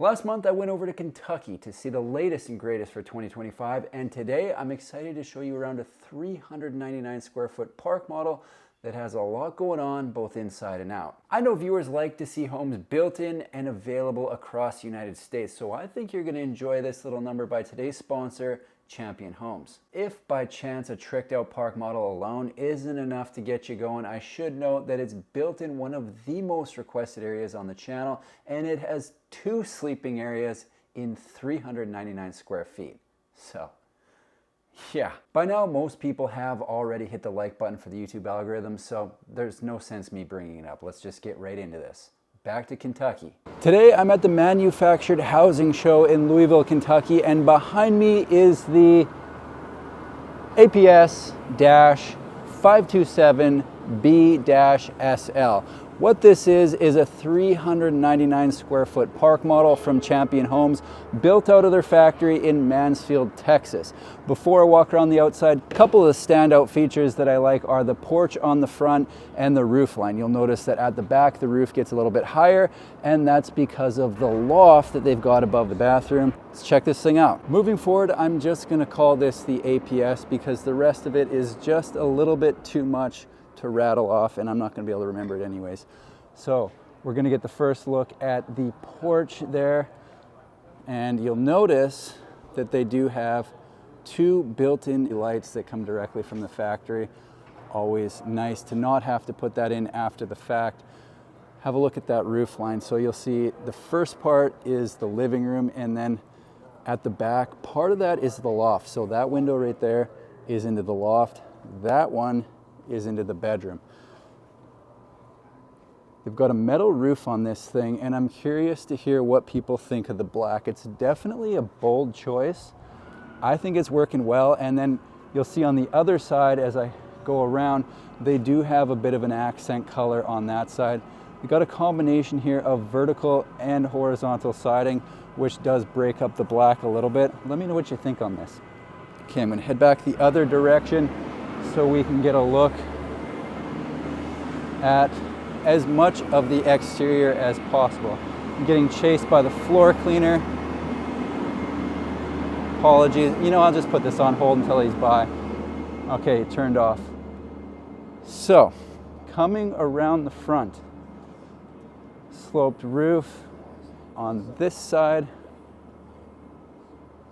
Last month I went over to Kentucky to see the latest and greatest for 2025, and today I'm excited to show you around a 399 square foot park model that has a lot going on both inside and out. I know viewers like to see homes built in and available across the United States, so I think you're going to enjoy this little number by today's sponsor, Champion Homes. If by chance a tricked out park model alone isn't enough to get you going, I should note that it's built in one of the most requested areas on the channel, and it has 2 sleeping areas in 399 square feet. So yeah, by now most people have already hit the like button for the YouTube algorithm, so there's no sense me bringing it up. Let's just get right into this. Back to Kentucky. Today I'm at the Manufactured Housing Show in Louisville, Kentucky, and behind me is the APS-527B-SL. What this is a 399 square foot park model from Champion Homes, built out of their factory in Mansfield, Texas. Before I walk around the outside, a couple of the standout features that I like are the porch on the front and the roof line. You'll notice that at the back the roof gets a little bit higher, and that's because of the loft that they've got above the bathroom. Let's check this thing out. Moving forward, I'm just going to call this the APS because the rest of it is just a little bit too much to rattle off, and I'm not going to be able to remember it anyways. So we're going to get the first look at the porch there, and you'll notice that they do have 2 built-in lights that come directly from the factory. Always nice to not have to put that in after the fact. Have a look at that roof line. So you'll see the first part is the living room, and then at the back, part of that is the loft. So that window right there is into the loft. That one is into the bedroom. They've got a metal roof on this thing, and I'm curious to hear what people think of the black. It's definitely a bold choice. I think it's working well, and then you'll see on the other side as I go around, they do have a bit of an accent color on that side. We've got a combination here of vertical and horizontal siding, which does break up the black a little bit. Let me know what you think on this. Okay, I'm gonna head back the other direction so we can get a look at as much of the exterior as possible. I'm getting chased by the floor cleaner. Apologies. You know, I'll just put this on hold until he's by. Okay, it turned off. So, coming around the front, sloped roof. On this side,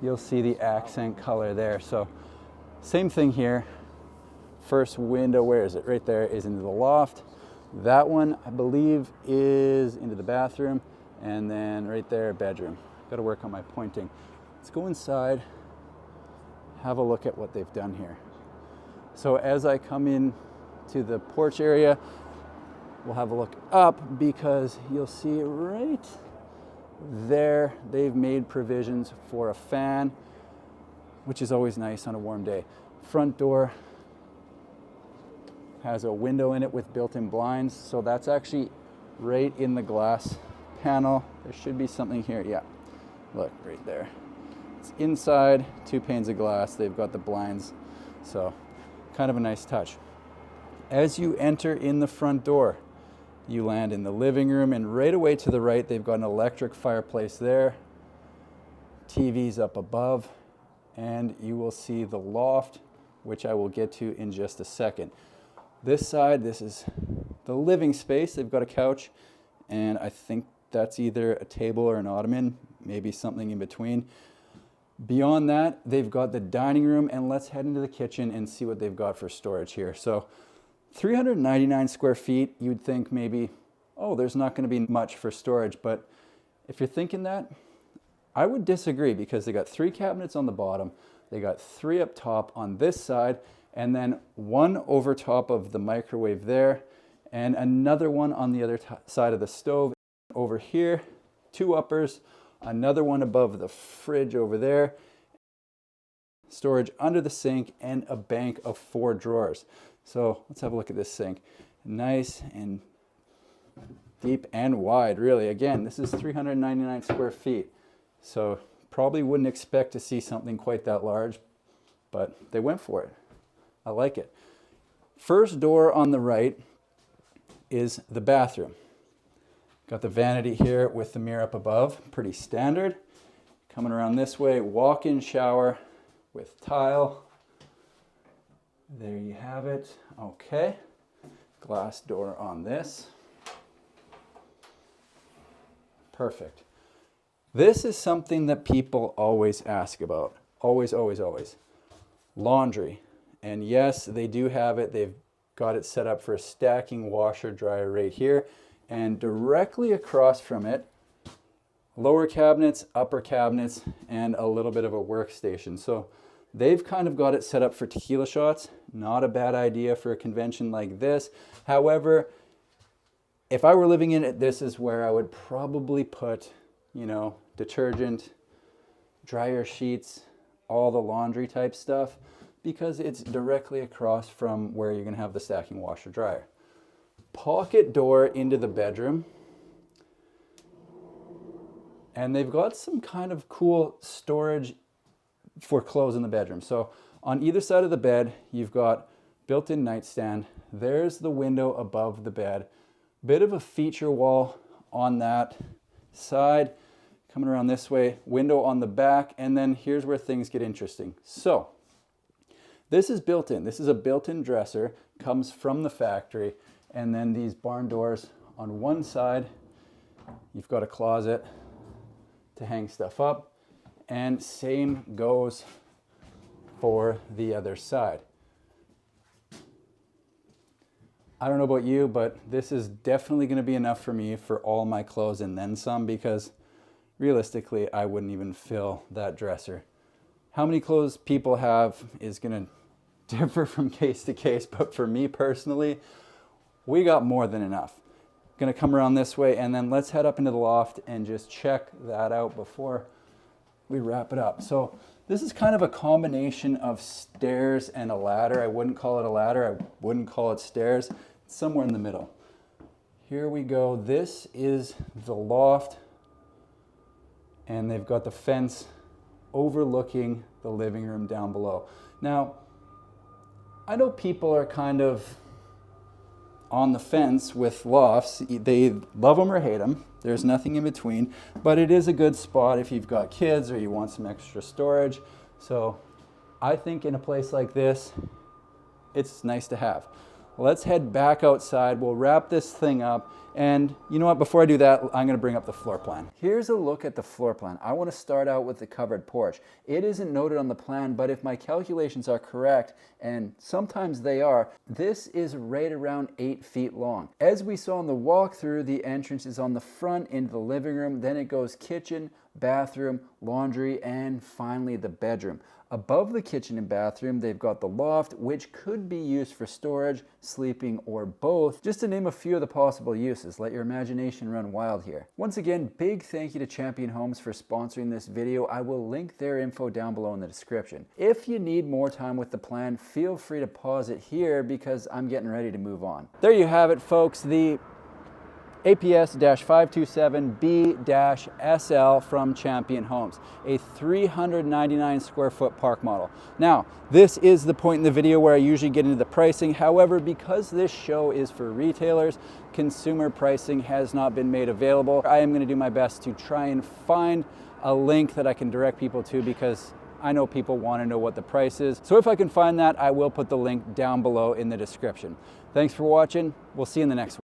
you'll see the accent color there. So, same thing here. First window, where is it? Right there is into the loft. That one, I believe, is into the bathroom. And then right there, bedroom. Got to work on my pointing. Let's go inside, have a look at what they've done here. So as I come in to the porch area, we'll have a look up because you'll see right there, they've made provisions for a fan, which is always nice on a warm day. Front door has a window in it with built-in blinds, so that's actually right in the glass panel. There should be something here. Yeah, look right there. It's inside, 2 panes of glass. They've got the blinds, so kind of a nice touch. As you enter in the front door, you land in the living room, and right away to the right, they've got an electric fireplace there. TV's up above, and you will see the loft, which I will get to in just a second. This side, this is the living space. They've got a couch, and I think that's either a table or an ottoman, maybe something in between. Beyond that, they've got the dining room, and let's head into the kitchen and see what they've got for storage here. So 399 square feet, you'd think maybe, oh, there's not going to be much for storage, but if you're thinking that, I would disagree because they got 3 cabinets on the bottom, they got 3 up top on this side, and then 1 over top of the microwave there, and another one on the other side of the stove. Over here, 2 uppers, another one above the fridge over there, storage under the sink, and a bank of 4 drawers. So let's have a look at this sink. Nice and deep and wide, really. Again, this is 399 square feet, so probably wouldn't expect to see something quite that large, but they went for it. I like it. First door on the right is the bathroom. Got the vanity here with the mirror up above, pretty standard. Coming around this way, walk-in shower with tile. There you have it. Okay, glass door on this. Perfect. This is something that people always ask about. Always, always, always. Laundry. And yes, they do have it. They've got it set up for a stacking washer dryer right here. And directly across from it, lower cabinets, upper cabinets, and a little bit of a workstation. So they've kind of got it set up for tequila shots. Not a bad idea for a convention like this. However, if I were living in it, this is where I would probably put, you know, detergent, dryer sheets, all the laundry type stuff, because it's directly across from where you're gonna have the stacking washer dryer. Pocket door into the bedroom. And they've got some kind of cool storage for clothes in the bedroom. So on either side of the bed, you've got built-in nightstand. There's the window above the bed. Bit of a feature wall on that side. Coming around this way, window on the back, and then here's where things get interesting. So this is built in. This is a built-in dresser, comes from the factory, and then these barn doors on one side. You've got a closet to hang stuff up, and same goes for the other side. I don't know about you, but this is definitely going to be enough for me for all my clothes and then some, because realistically, I wouldn't even fill that dresser. How many clothes people have is going to differ from case to case, but for me personally, we got more than enough. Going to come around this way, and then let's head up into the loft and just check that out before we wrap it up. So this is kind of a combination of stairs and a ladder. I wouldn't call it a ladder. I wouldn't call it stairs. It's somewhere in the middle. Here we go. This is the loft, and they've got the fence overlooking the living room down below. Now, I know people are kind of on the fence with lofts. They love them or hate them. There's nothing in between, but it is a good spot if you've got kids or you want some extra storage. So I think in a place like this, it's nice to have. Let's head back outside. We'll wrap this thing up. And you know what, before I do that, I'm gonna bring up the floor plan. Here's a look at the floor plan. I wanna start out with the covered porch. It isn't noted on the plan, but if my calculations are correct, and sometimes they are, this is right around 8 feet long. As we saw in the walkthrough, the entrance is on the front into the living room, then it goes kitchen, bathroom, laundry, and finally the bedroom. Above the kitchen and bathroom, they've got the loft, which could be used for storage, sleeping, or both. Just to name a few of the possible uses. Let your imagination run wild here. Once again, big thank you to Champion Homes for sponsoring this video. I will link their info down below in the description. If you need more time with the plan, feel free to pause it here because I'm getting ready to move on. There you have it, folks. The APS-527B-SL from Champion Homes, a 399 square foot park model. Now, this is the point in the video where I usually get into the pricing. However, because this show is for retailers, consumer pricing has not been made available. I am going to do my best to try and find a link that I can direct people to, because I know people want to know what the price is. So if I can find that, I will put the link down below in the description. Thanks for watching. We'll see you in the next one.